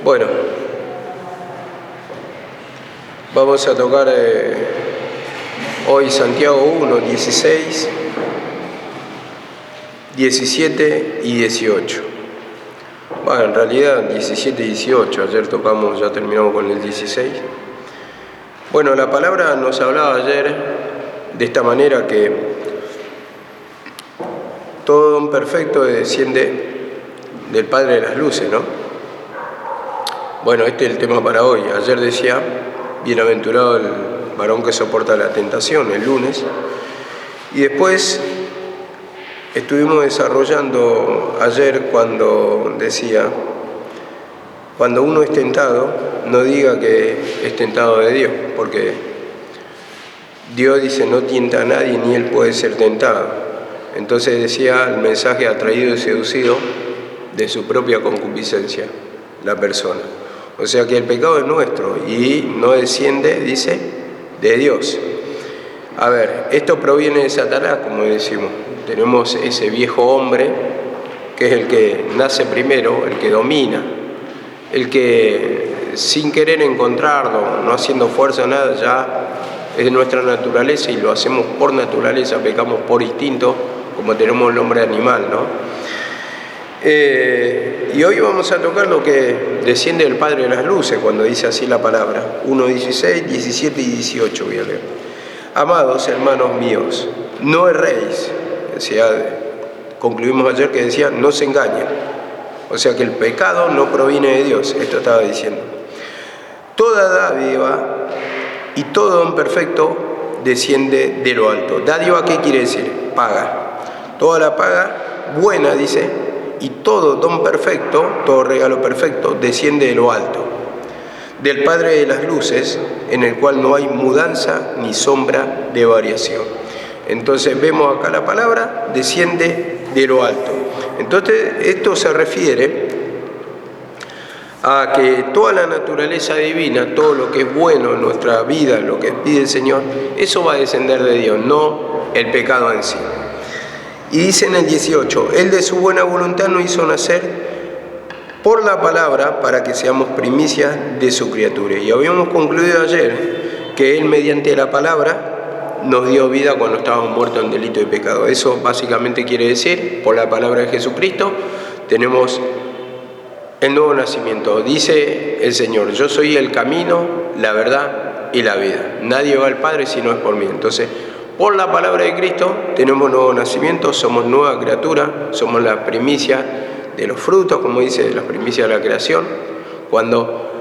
Bueno, vamos a tocar hoy Santiago 1, 16, 17 y 18. Bueno, en realidad 17 y 18, ayer tocamos, ya terminamos con el 16. Bueno, la palabra nos hablaba ayer de esta manera que todo don perfecto desciende del Padre de las luces, ¿no? Bueno, este es el tema para hoy. Ayer decía, bienaventurado el varón que soporta la tentación, el lunes. Y después estuvimos desarrollando ayer cuando decía, cuando uno es tentado, no diga que es tentado de Dios, porque Dios dice, no tienta a nadie ni él puede ser tentado. Entonces decía, el mensaje atraído y seducido de su propia concupiscencia, la persona. O sea que el pecado es nuestro y no desciende, dice, de Dios. A ver, esto proviene de Satanás, como decimos. Tenemos ese viejo hombre que es el que nace primero, el que domina, el que sin querer encontrarlo, no haciendo fuerza nada, ya es de nuestra naturaleza y lo hacemos por naturaleza, pecamos por instinto, como tenemos el hombre animal, ¿no? Y hoy vamos a tocar lo que desciende del Padre de las luces, cuando dice así la palabra. 1, 16, 17 y 18 voy a leer. Amados hermanos míos, no erréis. Decía, concluimos ayer que decía, no se engañen. O sea que el pecado no proviene de Dios, esto estaba diciendo. Toda dádiva y todo don perfecto desciende de lo alto. ¿Dádiva qué quiere decir? Paga. Toda la paga buena, dice, y todo don perfecto, todo regalo perfecto, desciende de lo alto, del Padre de las luces, en el cual no hay mudanza ni sombra de variación. Entonces vemos acá la palabra, desciende de lo alto. Entonces esto se refiere a que toda la naturaleza divina, todo lo que es bueno en nuestra vida, lo que pide el Señor, eso va a descender de Dios, no el pecado en sí. Y dice en el 18, Él de su buena voluntad nos hizo nacer por la palabra para que seamos primicias de su criatura. Y habíamos concluido ayer que Él mediante la palabra nos dio vida cuando estábamos muertos en delito y pecado. Eso básicamente quiere decir, por la palabra de Jesucristo, tenemos el nuevo nacimiento. Dice el Señor, yo soy el camino, la verdad y la vida. Nadie va al Padre si no es por mí. Entonces, por la palabra de Cristo tenemos nuevo nacimiento, somos nueva criatura, somos la primicia de los frutos, como dice, las primicias de la creación, cuando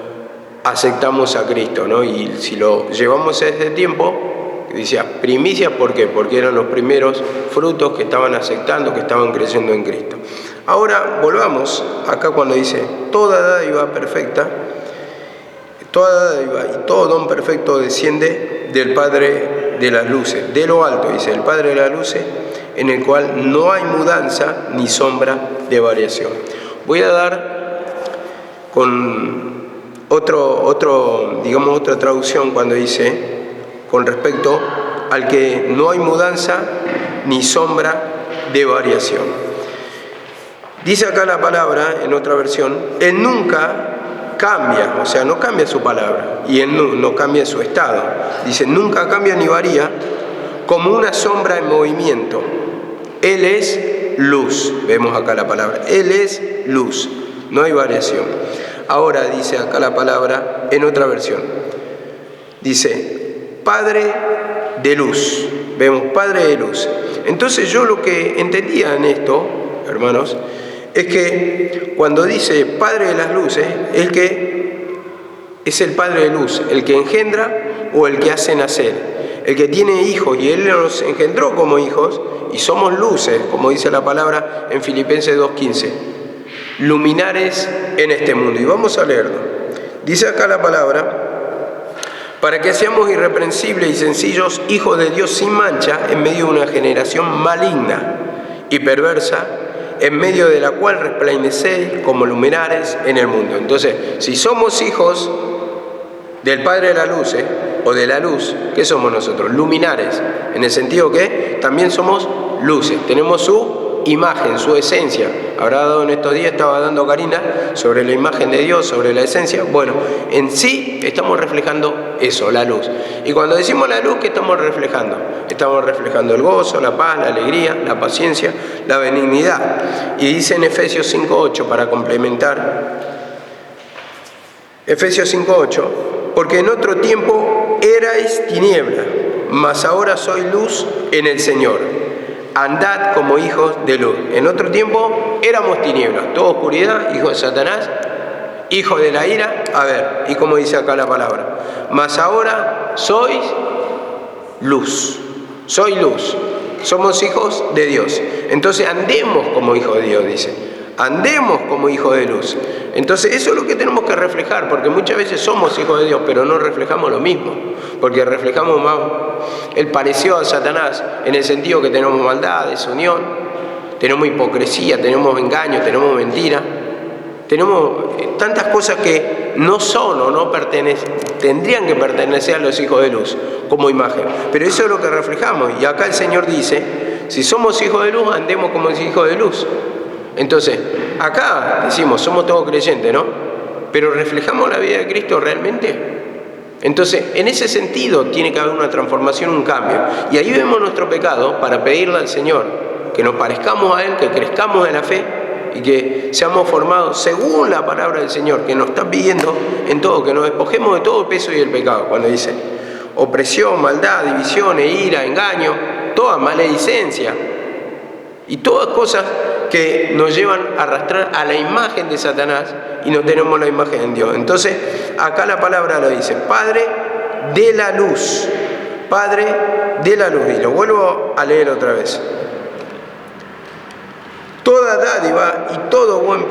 aceptamos a Cristo, ¿no? Y si lo llevamos a este tiempo, decía primicia, ¿por qué? Porque eran los primeros frutos que estaban aceptando, que estaban creciendo en Cristo. Ahora volvamos acá cuando dice, toda dádiva perfecta, toda dádiva y todo don perfecto desciende del Padre de las luces, de lo alto, dice el Padre de las luces, en el cual no hay mudanza ni sombra de variación. Voy a dar con otra traducción cuando dice, con respecto al que no hay mudanza ni sombra de variación. Dice acá la palabra, en otra versión, Él nunca cambia, o sea, no cambia su palabra y Él no cambia su estado. Dice, nunca cambia ni varía, como una sombra en movimiento. Él es luz, vemos acá la palabra, Él es luz, no hay variación. Ahora dice acá la palabra, en otra versión, dice, Padre de luz, vemos Padre de luz. Entonces yo lo que entendía en esto, hermanos, es que cuando dice Padre de las luces, el que es el Padre de luz, el que engendra o el que hace nacer, el que tiene hijos y Él los engendró como hijos y somos luces, como dice la palabra en Filipenses 2:15, luminares en este mundo. Y vamos a leerlo. Dice acá la palabra, para que seamos irreprensibles y sencillos, hijos de Dios sin mancha, en medio de una generación maligna y perversa, en medio de la cual resplandecéis como luminares en el mundo. Entonces, si somos hijos del Padre de la luz, o de la luz, ¿qué somos nosotros? Luminares, en el sentido que también somos luces, tenemos su imagen, su esencia. Habrá dado en estos días, estaba dando Karina sobre la imagen de Dios, sobre la esencia. Bueno, en sí estamos reflejando eso, la luz. Y cuando decimos la luz, ¿qué estamos reflejando? Estamos reflejando el gozo, la paz, la alegría, la paciencia, la benignidad. Y dice en Efesios 5:8, para complementar, Efesios 5:8, porque en otro tiempo erais tiniebla, mas ahora sois luz en el Señor. Andad como hijos de luz. En otro tiempo éramos tinieblas, toda oscuridad, hijos de Satanás, hijos de la ira. A ver, ¿y cómo dice acá la palabra? Mas ahora sois luz. Soy luz. Somos hijos de Dios. Entonces andemos como hijos de Dios, dice. Andemos como hijos de luz. Entonces eso es lo que tenemos que reflejar, porque muchas veces somos hijos de Dios, pero no reflejamos lo mismo, porque reflejamos más el parecido a Satanás, en el sentido que tenemos maldad, desunión, tenemos hipocresía, tenemos engaño, tenemos mentira, tenemos tantas cosas que no son o no pertenecen, tendrían que pertenecer a los hijos de luz como imagen, pero eso es lo que reflejamos. Y acá el Señor dice, si somos hijos de luz, andemos como hijos de luz. Entonces, acá decimos, somos todos creyentes, ¿no? Pero ¿reflejamos la vida de Cristo realmente? Entonces, en ese sentido tiene que haber una transformación, un cambio. Y ahí vemos nuestro pecado para pedirle al Señor que nos parezcamos a Él, que crezcamos en la fe y que seamos formados según la palabra del Señor, que nos está pidiendo en todo, que nos despojemos de todo el peso y el pecado. Cuando dice opresión, maldad, divisiones, ira, engaño, toda maledicencia y todas cosas que nos llevan a arrastrar a la imagen de Satanás y no tenemos la imagen de Dios. Entonces, acá la palabra lo dice, Padre de la luz, Padre de la luz. Y lo vuelvo a leer otra vez. Toda dádiva y todo buen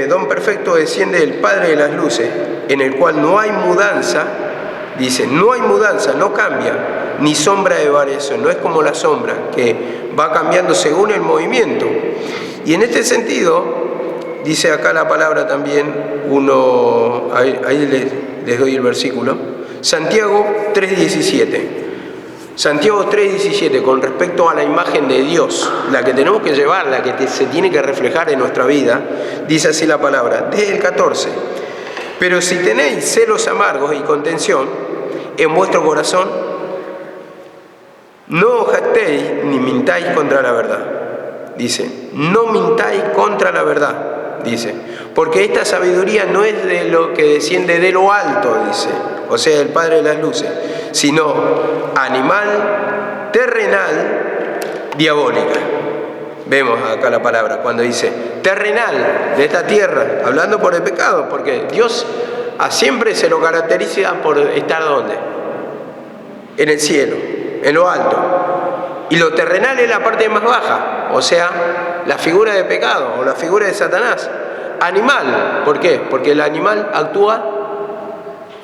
don perfecto desciende del Padre de las luces, en el cual no hay mudanza, dice, no hay mudanza, no cambia, ni sombra de variación, no es como la sombra, que va cambiando según el movimiento. Y en este sentido, dice acá la palabra también, ahí les doy el versículo, Santiago 3:17. Santiago 3:17, con respecto a la imagen de Dios, la que tenemos que llevar, la que se tiene que reflejar en nuestra vida, dice así la palabra, desde el 14. Pero si tenéis celos amargos y contención en vuestro corazón, no os jactéis ni mintáis contra la verdad. Dice, no mintáis contra la verdad, dice, porque esta sabiduría no es de lo que desciende de lo alto, dice, o sea, el Padre de las luces, sino animal, terrenal, diabólica. Vemos acá la palabra, cuando dice terrenal, de esta tierra, hablando por el pecado, porque Dios siempre se lo caracteriza por estar ¿dónde? En el cielo, en lo alto. Y lo terrenal es la parte más baja, o sea, la figura de pecado o la figura de Satanás. Animal, ¿por qué? Porque el animal actúa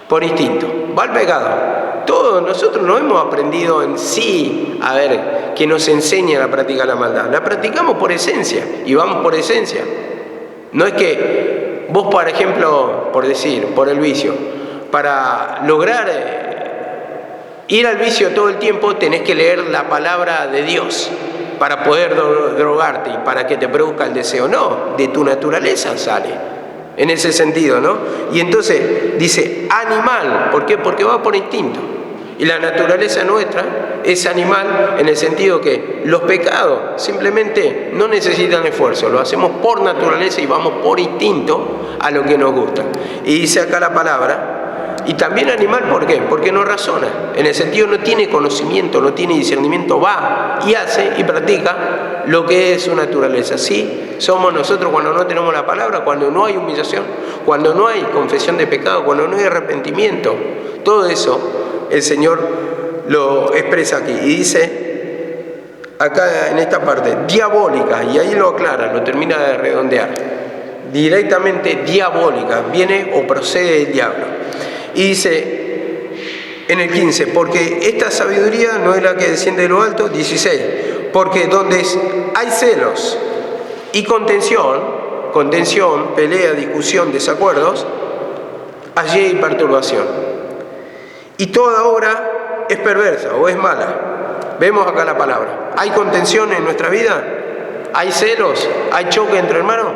por instinto, va al pecado. Todos nosotros no hemos aprendido en sí, a ver, que nos enseña la práctica de la maldad. La practicamos por esencia y vamos por esencia. No es que vos, por ejemplo, por decir, por el vicio, para lograr ir al vicio todo el tiempo tenés que leer la palabra de Dios para poder drogarte y para que te produzca el deseo. No, de tu naturaleza sale, en ese sentido, ¿no? Y entonces dice animal, ¿por qué? Porque va por instinto. Y la naturaleza nuestra es animal en el sentido que los pecados simplemente no necesitan esfuerzo, lo hacemos por naturaleza y vamos por instinto a lo que nos gusta. Y dice acá la palabra, y también animal, ¿por qué? Porque no razona, en el sentido no tiene conocimiento, no tiene discernimiento, va y hace y practica lo que es su naturaleza. Sí, somos nosotros cuando no tenemos la palabra, cuando no hay humillación, cuando no hay confesión de pecado, cuando no hay arrepentimiento. Todo eso el Señor lo expresa aquí y dice acá en esta parte, diabólica, y ahí lo aclara, lo termina de redondear. Directamente diabólica, viene o procede del diablo. Y dice en el 15, porque esta sabiduría no es la que desciende de lo alto. 16, porque donde hay celos y contención, pelea, discusión, desacuerdos, allí hay perturbación. Y toda obra es perversa o es mala. Vemos acá la palabra. ¿Hay contención en nuestra vida? ¿Hay celos? ¿Hay choque entre hermanos?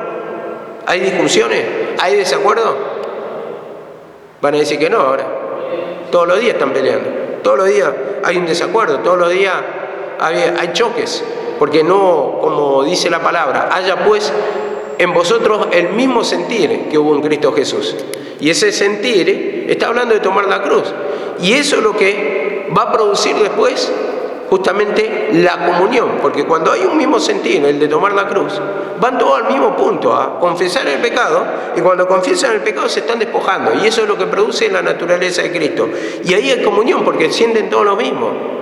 ¿Hay discusiones? ¿Hay desacuerdo? Van a decir que no ahora. Todos los días están peleando. Todos los días hay un desacuerdo. Todos los días hay choques. Porque no, como dice la palabra, haya pues en vosotros el mismo sentir que hubo en Cristo Jesús. Y ese sentir está hablando de tomar la cruz. Y eso es lo que va a producir después justamente la comunión. Porque cuando hay un mismo sentir, el de tomar la cruz, van todos al mismo punto, a confesar el pecado. Y cuando confiesan el pecado se están despojando. Y eso es lo que produce la naturaleza de Cristo. Y ahí hay comunión porque sienten todo lo mismo.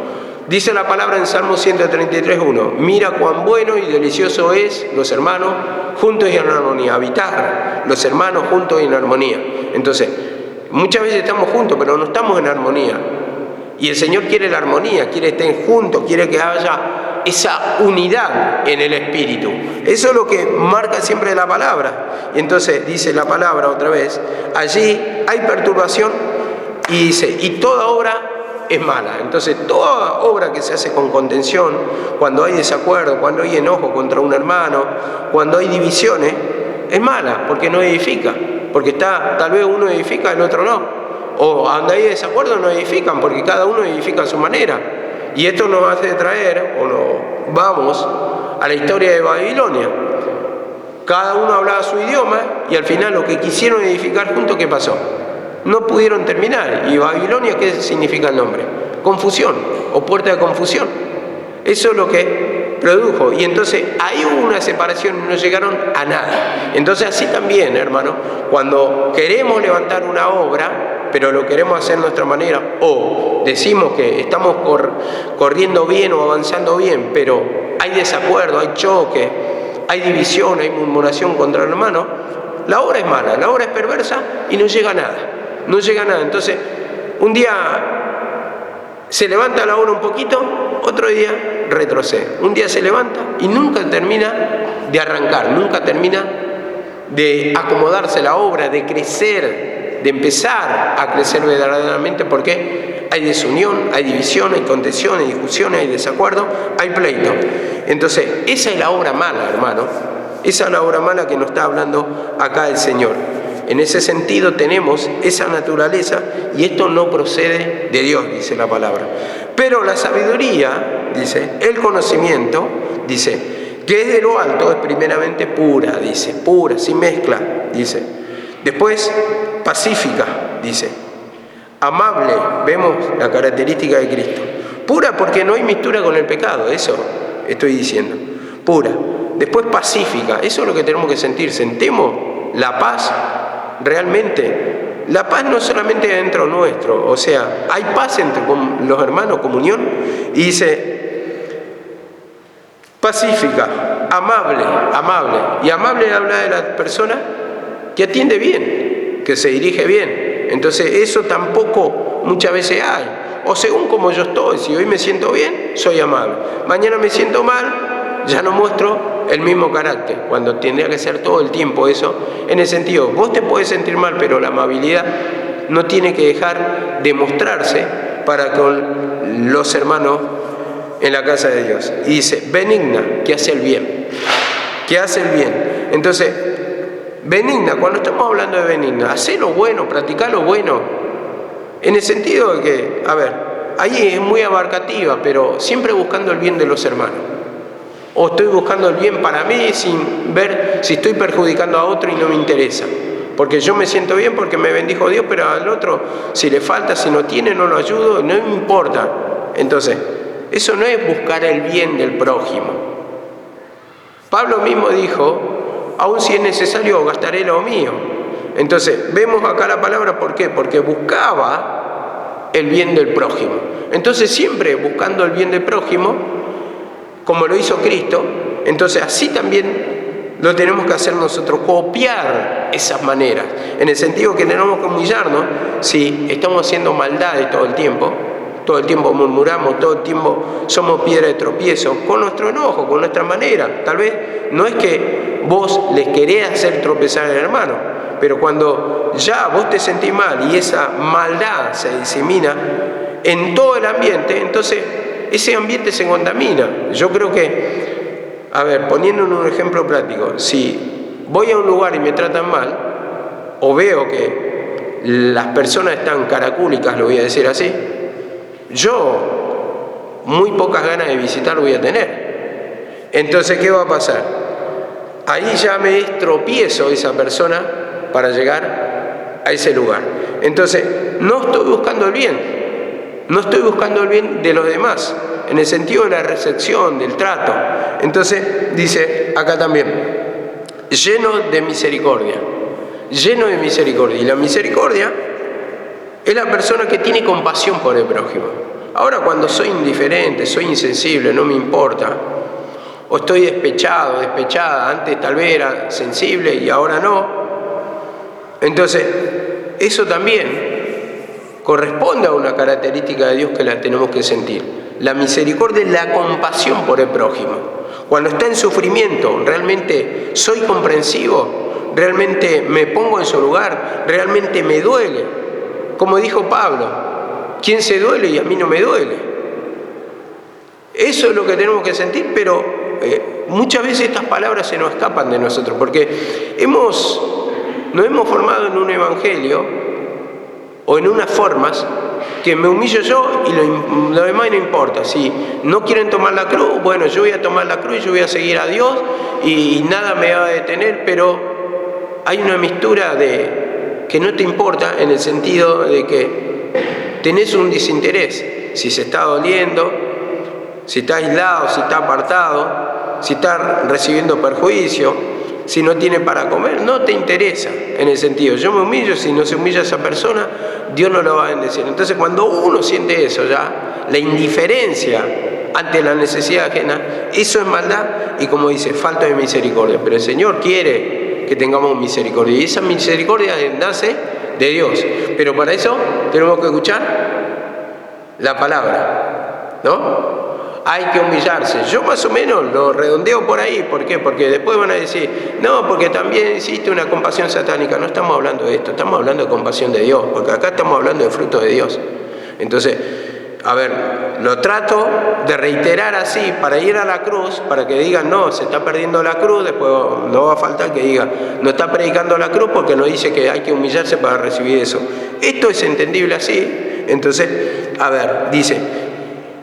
Dice la palabra en Salmo 133:1, mira cuán bueno y delicioso es los hermanos juntos y en armonía, habitar los hermanos juntos y en armonía. Entonces, muchas veces estamos juntos, pero no estamos en armonía. Y el Señor quiere la armonía, quiere que estén juntos, quiere que haya esa unidad en el Espíritu. Eso es lo que marca siempre la palabra. Y entonces dice la palabra otra vez, allí hay perturbación y dice, y toda obra es mala. Entonces toda obra que se hace con contención, cuando hay desacuerdo, cuando hay enojo contra un hermano, cuando hay divisiones, es mala porque no edifica, porque tal vez uno edifica, el otro no, o donde hay desacuerdo no edifican porque cada uno edifica a su manera. Y esto nos hace traer, o nos vamos a la historia de Babilonia. Cada uno hablaba su idioma y al final lo que quisieron edificar juntos, ¿qué pasó? No pudieron terminar. ¿Y Babilonia qué significa el nombre? Confusión, o puerta de confusión. Eso es lo que produjo. Y entonces ahí hubo una separación y no llegaron a nada. Entonces así también, hermano, cuando queremos levantar una obra, pero lo queremos hacer de nuestra manera, o decimos que estamos corriendo bien o avanzando bien, pero hay desacuerdo, hay choque, hay división, hay murmuración contra el hermano, la obra es mala, la obra es perversa y no llega a nada. No llega a nada. Entonces, un día se levanta la obra un poquito, otro día retrocede. Un día se levanta y nunca termina de arrancar, nunca termina de acomodarse la obra, de crecer, de empezar a crecer verdaderamente, porque hay desunión, hay división, hay contención, hay discusiones, hay desacuerdo, hay pleito. Entonces, esa es la obra mala, hermano. Esa es la obra mala que nos está hablando acá el Señor. En ese sentido tenemos esa naturaleza y esto no procede de Dios, dice la palabra. Pero la sabiduría, dice, el conocimiento, dice, que es de lo alto, es primeramente pura, dice, pura, sin mezcla, dice. Después, pacífica, dice. Amable, vemos la característica de Cristo. Pura porque no hay mistura con el pecado, eso estoy diciendo. Pura. Después pacífica, eso es lo que tenemos que sentir. Sentemos la paz. Realmente, la paz no solamente dentro nuestro, o sea, hay paz entre los hermanos, comunión, y dice, pacífica, amable, y amable habla de la persona que atiende bien, que se dirige bien. Entonces eso tampoco muchas veces hay, o según como yo estoy, si hoy me siento bien, soy amable, mañana me siento mal, ya no muestro el mismo carácter, cuando tendría que ser todo el tiempo eso, en el sentido, vos te podés sentir mal, pero la amabilidad no tiene que dejar de mostrarse para con los hermanos en la casa de Dios. Y dice, benigna, que hace el bien, que hace el bien. Entonces, benigna, cuando estamos hablando de benigna, hacer lo bueno, practicar lo bueno, en el sentido de que, a ver, ahí es muy abarcativa, pero siempre buscando el bien de los hermanos. O estoy buscando el bien para mí sin ver si estoy perjudicando a otro y no me interesa. Porque yo me siento bien porque me bendijo Dios, pero al otro, si le falta, si no tiene, no lo ayudo, no me importa. Entonces, eso no es buscar el bien del prójimo. Pablo mismo dijo, aun si es necesario, gastaré lo mío. Entonces, vemos acá la palabra, ¿por qué? Porque buscaba el bien del prójimo. Entonces, siempre buscando el bien del prójimo, como lo hizo Cristo, entonces así también lo tenemos que hacer nosotros, copiar esas maneras, en el sentido que tenemos que humillarnos si estamos haciendo maldades todo el tiempo murmuramos, todo el tiempo somos piedra de tropiezo, con nuestro enojo, con nuestra manera. Tal vez no es que vos les querés hacer tropezar al hermano, pero cuando ya vos te sentís mal y esa maldad se disemina en todo el ambiente, entonces ese ambiente se contamina. Yo creo que a ver, poniendo un ejemplo práctico, si voy a un lugar y me tratan mal, o veo que las personas están caracúlicas, lo voy a decir así, yo muy pocas ganas de visitar voy a tener. Entonces, ¿qué va a pasar? Ahí ya me tropiezo esa persona para llegar a ese lugar. Entonces, no estoy buscando el bien, no estoy buscando el bien de los demás, en el sentido de la recepción, del trato. Entonces, dice acá también, lleno de misericordia, lleno de misericordia. Y la misericordia es la persona que tiene compasión por el prójimo. Ahora, cuando soy indiferente, soy insensible, no me importa, o estoy despechado, despechada, antes tal vez era sensible y ahora no, entonces eso también corresponde a una característica de Dios que la tenemos que sentir. La misericordia es la compasión por el prójimo. Cuando está en sufrimiento, realmente soy comprensivo, realmente me pongo en su lugar, realmente me duele. Como dijo Pablo, ¿quién se duele y a mí no me duele? Eso es lo que tenemos que sentir, pero muchas veces estas palabras se nos escapan de nosotros, porque nos hemos formado en un evangelio o en unas formas que me humillo yo y lo demás no importa. Si no quieren tomar la cruz, bueno, yo voy a tomar la cruz, yo voy a seguir a Dios y nada me va a detener, pero hay una mistura de que no te importa, en el sentido de que tenés un desinterés, si se está doliendo, si está aislado, si está apartado, si está recibiendo perjuicio, si no tiene para comer, no te interesa, en el sentido, yo me humillo, si no se humilla esa persona, Dios no lo va a bendecir. Entonces, cuando uno siente eso ya, la indiferencia ante la necesidad ajena, eso es maldad y, como dice, falta de misericordia. Pero el Señor quiere que tengamos misericordia, y esa misericordia nace de Dios. Pero para eso tenemos que escuchar la palabra, ¿no? Hay que humillarse. Yo más o menos lo redondeo por ahí. ¿Por qué? Porque después van a decir, no, porque también existe una compasión satánica. No estamos hablando de esto, estamos hablando de compasión de Dios, porque acá estamos hablando de fruto de Dios. Entonces, a ver, lo trato de reiterar así para ir a la cruz, para que digan, no, se está perdiendo la cruz. Después no va a faltar que diga, no está predicando la cruz porque nos dice que hay que humillarse para recibir eso. Esto es entendible así. Entonces, a ver, dice,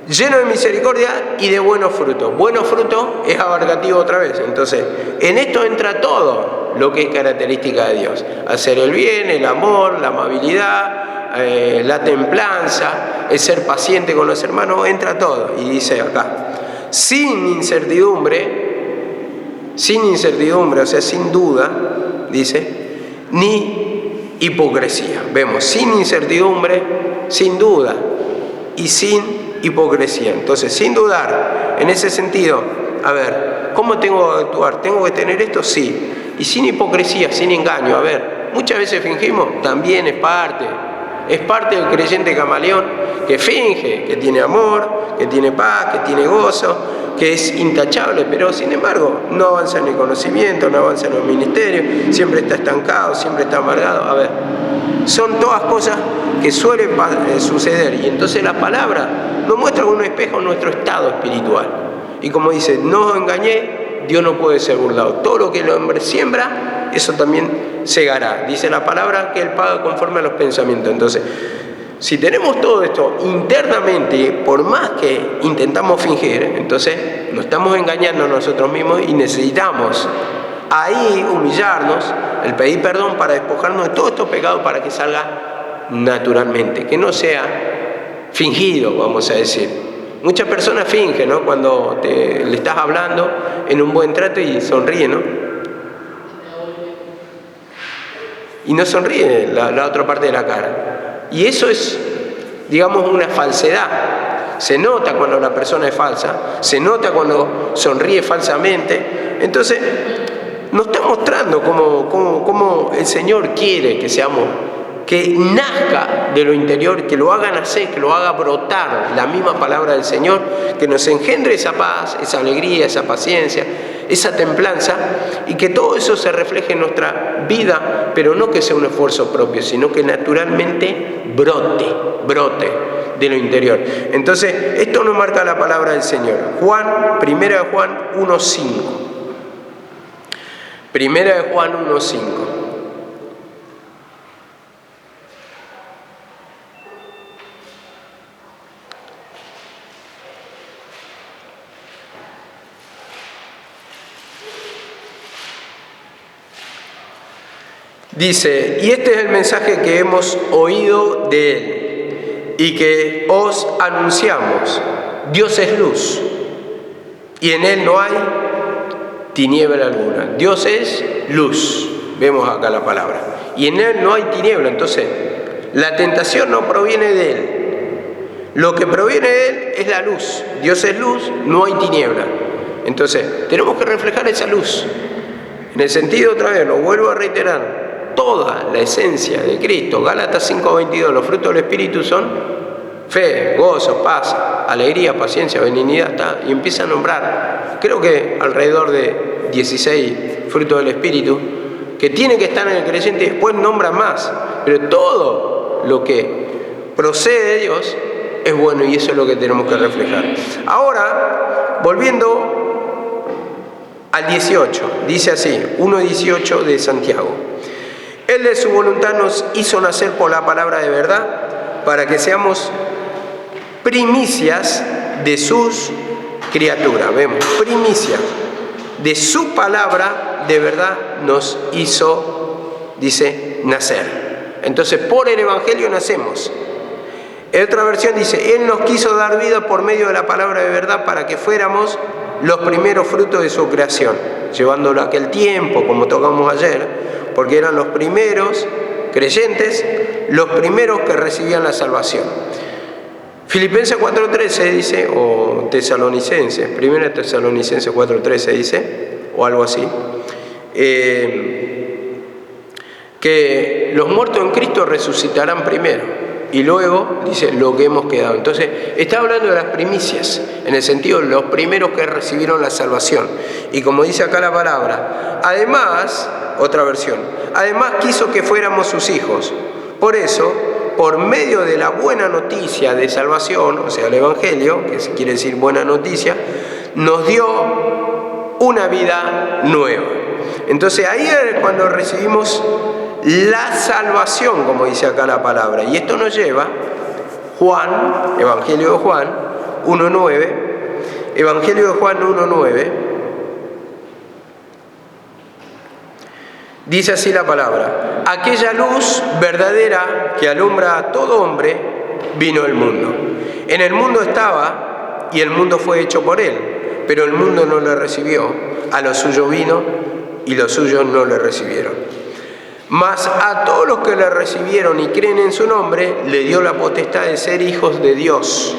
lleno de misericordia y de buenos frutos. Buenos frutos es abarcativo otra vez. Entonces, en esto entra todo lo que es característica de Dios. Hacer el bien, el amor, la amabilidad, la templanza, el ser paciente con los hermanos, entra todo. Y dice acá, sin incertidumbre, o sea, sin duda, dice, ni hipocresía. Vemos, sin incertidumbre, sin duda y sin hipocresía. Entonces, sin dudar, en ese sentido, a ver, ¿cómo tengo que actuar? ¿Tengo que tener esto? Sí. Y sin hipocresía, sin engaño. A ver, muchas veces fingimos, también es parte del creyente camaleón, que finge que tiene amor, que tiene paz, que tiene gozo, que es intachable, pero sin embargo no avanza en el conocimiento, no avanza en el ministerio, siempre está estancado, siempre está amargado. A ver, son todas cosas que suelen suceder, y entonces la palabra nos muestra un espejo en nuestro estado espiritual. Y como dice, no os engañé, Dios no puede ser burlado. Todo lo que el hombre siembra, eso también segará. Dice la palabra que Él paga conforme a los pensamientos. Entonces, si tenemos todo esto internamente, por más que intentamos fingir, entonces nos estamos engañando a nosotros mismos y necesitamos ahí humillarnos, el pedir perdón para despojarnos de todos estos pecados para que salga naturalmente, que no sea fingido, vamos a decir. Muchas personas fingen, ¿no? Cuando le estás hablando en un buen trato y sonríe, ¿no? Y no sonríe la otra parte de la cara. Y eso es, digamos, una falsedad. Se nota cuando la persona es falsa, se nota cuando sonríe falsamente. Entonces, nos está mostrando cómo el Señor quiere que seamos, que nazca de lo interior, que lo haga nacer, que lo haga brotar la misma palabra del Señor, que nos engendre esa paz, esa alegría, esa paciencia, esa templanza, y que todo eso se refleje en nuestra vida, pero no que sea un esfuerzo propio, sino que naturalmente brote de lo interior. Entonces, esto nos marca la palabra del Señor. Primera de Juan 1:5. Primera de Juan 1:5. Dice, y este es el mensaje que hemos oído de Él y que os anunciamos. Dios es luz y en Él no hay tiniebla alguna. Dios es luz, vemos acá la palabra, y en Él no hay tiniebla. Entonces, la tentación no proviene de Él. Lo que proviene de Él es la luz. Dios es luz, no hay tiniebla. Entonces, tenemos que reflejar esa luz. En el sentido, otra vez, lo vuelvo a reiterar, toda la esencia de Cristo. Gálatas 5:22, los frutos del Espíritu son fe, gozo, paz, alegría, paciencia, benignidad, y empieza a nombrar, creo que alrededor de 16 frutos del Espíritu, que tienen que estar en el creyente, y después nombra más, pero todo lo que procede de Dios es bueno, y eso es lo que tenemos que reflejar. Ahora, volviendo al 18, dice así, 1:18 de Santiago. Él de su voluntad nos hizo nacer por la palabra de verdad, para que seamos primicias de sus criaturas. Vemos, primicias de su palabra de verdad nos hizo, dice, nacer. Entonces, por el Evangelio nacemos. En otra versión dice, Él nos quiso dar vida por medio de la palabra de verdad para que fuéramos los primeros frutos de su creación, llevándolo a aquel tiempo, como tocamos ayer, porque eran los primeros creyentes, los primeros que recibían la salvación. Filipenses 4:13 dice, o Tesalonicenses, 1 Tesalonicenses 4:13 dice, o algo así, que los muertos en Cristo resucitarán primero. Y luego dice lo que hemos quedado. Entonces, está hablando de las primicias, en el sentido de los primeros que recibieron la salvación. Y como dice acá la palabra, además, otra versión, además quiso que fuéramos sus hijos. Por eso, por medio de la buena noticia de salvación, o sea, el Evangelio, que quiere decir buena noticia, nos dio una vida nueva. Entonces, ahí es cuando recibimos la salvación, como dice acá la palabra. Y esto nos lleva, Juan, Evangelio de Juan 1:9, Evangelio de Juan 1:9, dice así la palabra, aquella luz verdadera que alumbra a todo hombre vino al mundo. En el mundo estaba y el mundo fue hecho por él, pero el mundo no le recibió. A lo suyo vino y los suyos no le recibieron. Mas a todos los que le recibieron y creen en su nombre, le dio la potestad de ser hijos de Dios,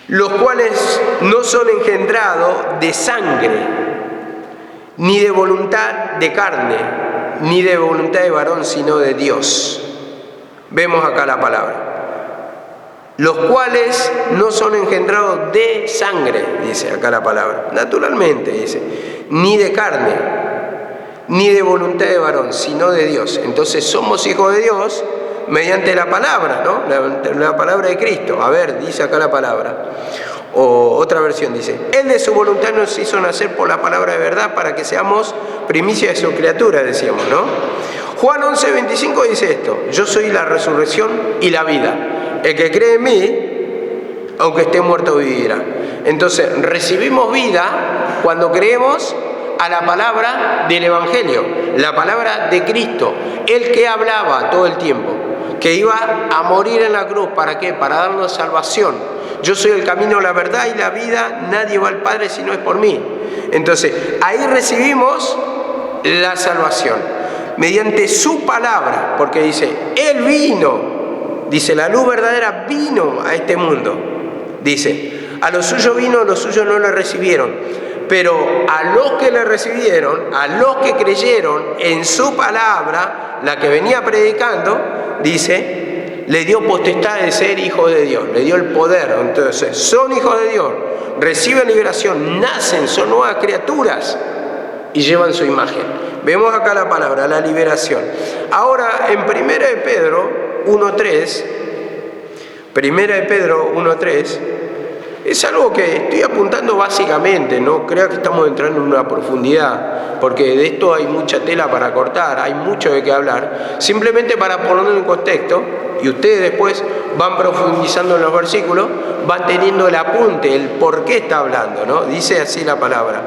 los cuales no son engendrados de sangre, ni de voluntad de carne, ni de voluntad de varón, sino de Dios. Vemos acá la palabra. Los cuales no son engendrados de sangre, dice acá la palabra, naturalmente dice, ni de carne, ni de voluntad de varón, sino de Dios. Entonces somos hijos de Dios mediante la palabra, ¿no? La palabra de Cristo. A ver, dice acá la palabra. O otra versión dice, Él de su voluntad nos hizo nacer por la palabra de verdad para que seamos primicia de su criatura, decíamos, ¿no? Juan 11:25 dice esto, yo soy la resurrección y la vida. El que cree en mí, aunque esté muerto, vivirá. Entonces, recibimos vida cuando creemos a la palabra del Evangelio, la palabra de Cristo, el que hablaba todo el tiempo, que iba a morir en la cruz, ¿para qué? Para darnos salvación. Yo soy el camino, la verdad y la vida, nadie va al Padre si no es por mí. Entonces, ahí recibimos la salvación, mediante su palabra, porque dice, Él vino, dice, la luz verdadera vino a este mundo, dice, a los suyos vino, a los suyos no le recibieron. Pero a los que le recibieron, a los que creyeron en su palabra, la que venía predicando, dice, le dio potestad de ser hijos de Dios, le dio el poder. Entonces, son hijos de Dios, reciben liberación, nacen, son nuevas criaturas y llevan su imagen. Vemos acá la palabra, la liberación. Ahora, en 1 de Pedro 1:3, Primera de Pedro 1:3, es algo que estoy apuntando básicamente, no creo que estamos entrando en una profundidad, porque de esto hay mucha tela para cortar, hay mucho de qué hablar, simplemente para ponerlo en contexto, y ustedes después van profundizando en los versículos, van teniendo el apunte, el por qué está hablando, ¿no? Dice así la palabra.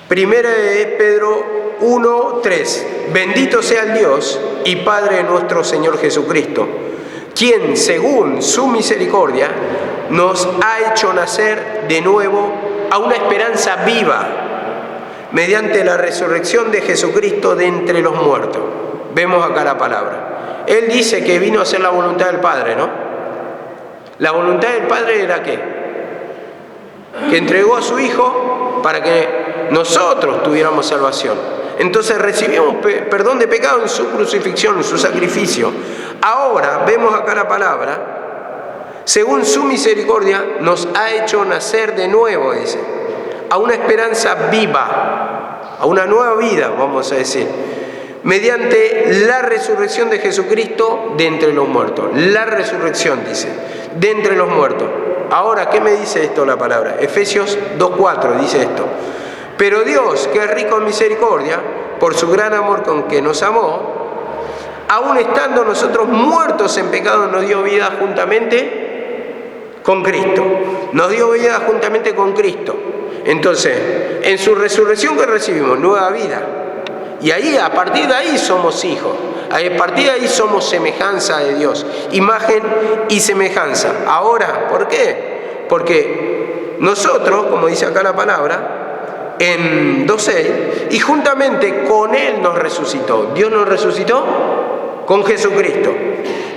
Primera de Pedro 1:3, bendito sea el Dios y Padre de nuestro Señor Jesucristo, quien según su misericordia nos ha hecho nacer de nuevo a una esperanza viva mediante la resurrección de Jesucristo de entre los muertos. Vemos acá la palabra. Él dice que vino a hacer la voluntad del Padre, ¿no? La voluntad del Padre era ¿qué? Que entregó a su Hijo para que nosotros tuviéramos salvación. Entonces recibimos perdón de pecado en su crucifixión, en su sacrificio. Ahora vemos acá la palabra, según su misericordia nos ha hecho nacer de nuevo, dice, a una esperanza viva, a una nueva vida, vamos a decir, mediante la resurrección de Jesucristo de entre los muertos. La resurrección, dice, de entre los muertos. Ahora, ¿qué me dice esto la palabra? Efesios 2:4 dice esto. Pero Dios, que es rico en misericordia, por su gran amor con que nos amó, aun estando nosotros muertos en pecado, nos dio vida juntamente con Cristo. Nos dio vida juntamente con Cristo. Entonces, en su resurrección que recibimos, nueva vida. Y ahí, a partir de ahí somos hijos. A partir de ahí somos semejanza de Dios. Imagen y semejanza. Ahora, ¿por qué? Porque nosotros, como dice acá la palabra, en 2:6, y juntamente con Él nos resucitó. Dios nos resucitó con Jesucristo.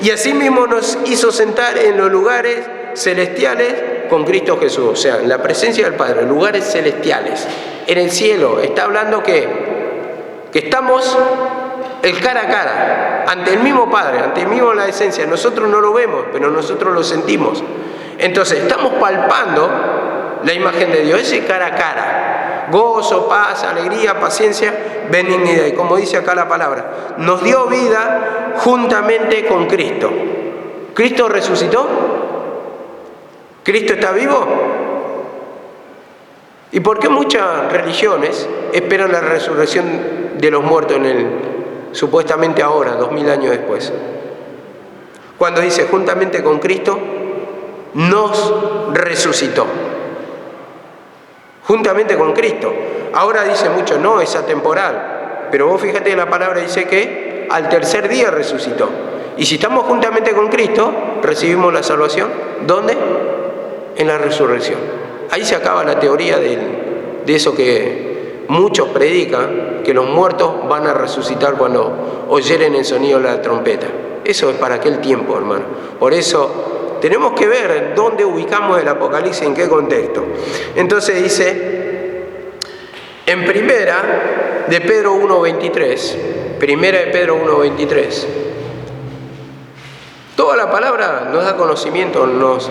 Y asimismo nos hizo sentar en los lugares celestiales con Cristo Jesús. O sea, en la presencia del Padre, lugares celestiales. En el cielo. Está hablando que estamos el cara a cara, ante el mismo Padre, ante el mismo la esencia. Nosotros no lo vemos, pero nosotros lo sentimos. Entonces, estamos palpando la imagen de Dios, ese cara a cara. Gozo, paz, alegría, paciencia, benignidad. Y como dice acá la palabra, nos dio vida juntamente con Cristo. ¿Cristo resucitó? ¿Cristo está vivo? ¿Y por qué muchas religiones esperan la resurrección de los muertos supuestamente ahora, 2000 años después? Cuando dice juntamente con Cristo, nos resucitó. Juntamente con Cristo. Ahora dice mucho, no, es atemporal. Pero vos fíjate que la palabra dice que al tercer día resucitó. Y si estamos juntamente con Cristo, recibimos la salvación. ¿Dónde? En la resurrección. Ahí se acaba la teoría de eso que muchos predican, que los muertos van a resucitar cuando oyeren el sonido de la trompeta. Eso es para aquel tiempo, hermano. Por eso tenemos que ver dónde ubicamos el Apocalipsis, en qué contexto. Entonces dice, en primera de Pedro 1:23, primera de Pedro 1:23, toda la palabra nos da conocimiento, nos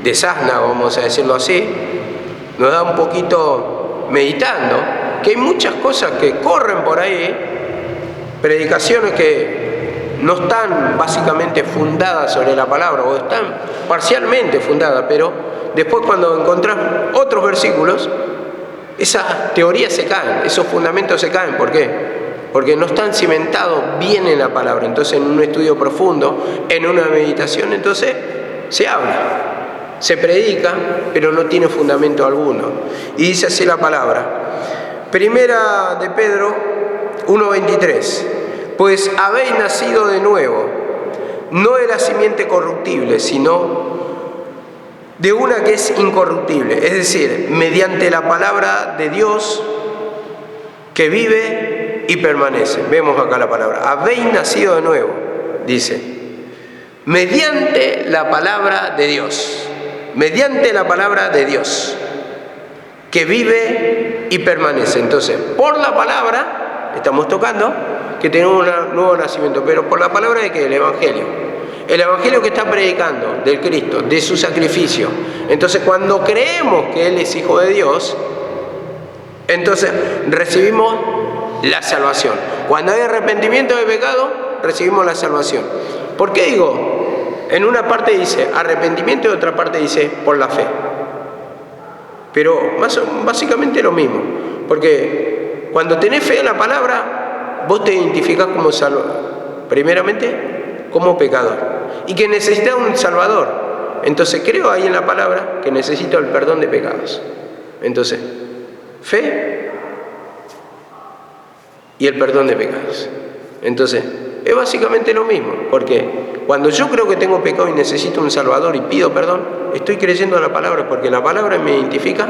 desasna, vamos a decirlo así, nos da un poquito meditando, que hay muchas cosas que corren por ahí, predicaciones que no están básicamente fundadas sobre la palabra, o están parcialmente fundadas, pero después cuando encontrás otros versículos, esas teorías se caen, esos fundamentos se caen. ¿Por qué? Porque no están cimentados bien en la palabra. Entonces, en un estudio profundo, en una meditación, entonces se habla, se predica, pero no tiene fundamento alguno. Y dice así la palabra. Primera de Pedro 1:23. Pues habéis nacido de nuevo, no de la simiente corruptible, sino de una que es incorruptible, es decir, mediante la palabra de Dios que vive y permanece. Vemos acá la palabra, habéis nacido de nuevo, dice, mediante la palabra de Dios, mediante la palabra de Dios, que vive y permanece. Entonces, por la palabra, estamos tocando que tenemos un nuevo nacimiento, pero por la palabra de que el Evangelio que está predicando del Cristo, de su sacrificio. Entonces, cuando creemos que Él es Hijo de Dios, entonces recibimos la salvación. Cuando hay arrepentimiento de pecado, recibimos la salvación. ¿Por qué digo En una parte dice arrepentimiento y en otra parte dice por la fe. Pero básicamente lo mismo, porque cuando tenés fe en la palabra, vos te identificás como primeramente como pecador y que necesitas un Salvador. Entonces creo ahí en la palabra que necesito el perdón de pecados. Entonces, fe y el perdón de pecados. Entonces, es básicamente lo mismo, porque cuando yo creo que tengo pecado y necesito un Salvador y pido perdón, estoy creyendo en la palabra, porque la palabra me identifica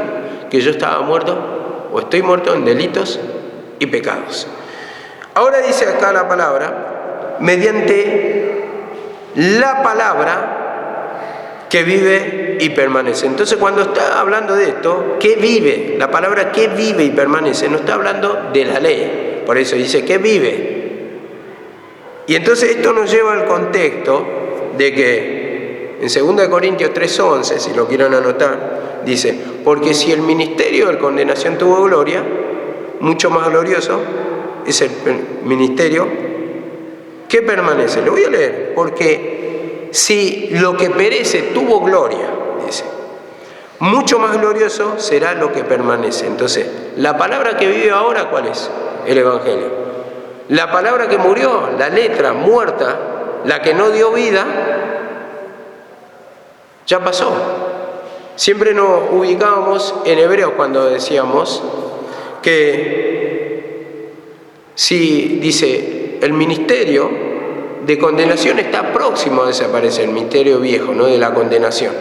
que yo estaba muerto o estoy muerto en delitos y pecados. Ahora dice acá la palabra, mediante la palabra que vive y permanece. Entonces, cuando está hablando de esto, ¿qué vive? La palabra que vive y permanece no está hablando de la ley. Por eso dice que vive. Y entonces esto nos lleva al contexto de que en 2 Corintios 3:11, si lo quieren anotar, dice, porque si el ministerio de condenación tuvo gloria, mucho más glorioso es el ministerio que permanece. Lo voy a leer, porque si lo que perece tuvo gloria, dice, mucho más glorioso será lo que permanece. Entonces, la palabra que vive ahora, ¿cuál es? El Evangelio. La palabra que murió, la letra muerta, la que no dio vida, ya pasó. Siempre nos ubicábamos en Hebreos cuando decíamos que si dice el ministerio de condenación está próximo a desaparecer, el ministerio viejo, ¿no?, de la condenación.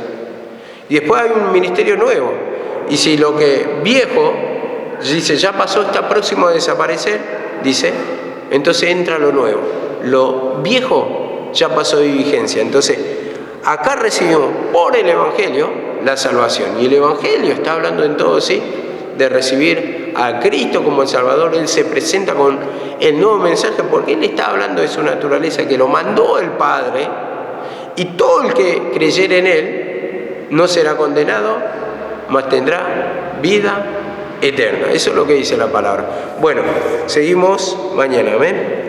Y después hay un ministerio nuevo. Y si lo que viejo dice ya pasó, está próximo a desaparecer, dice, entonces entra lo nuevo. Lo viejo ya pasó de vigencia. Entonces, acá recibimos por el Evangelio la salvación. Y el Evangelio está hablando en todo, ¿sí?, de recibir a Cristo como el Salvador. Él se presenta con el nuevo mensaje porque Él está hablando de su naturaleza, que lo mandó el Padre. Y todo el que creyere en Él no será condenado, mas tendrá vida eterna. Eso es lo que dice la palabra. Bueno, seguimos mañana. Amén.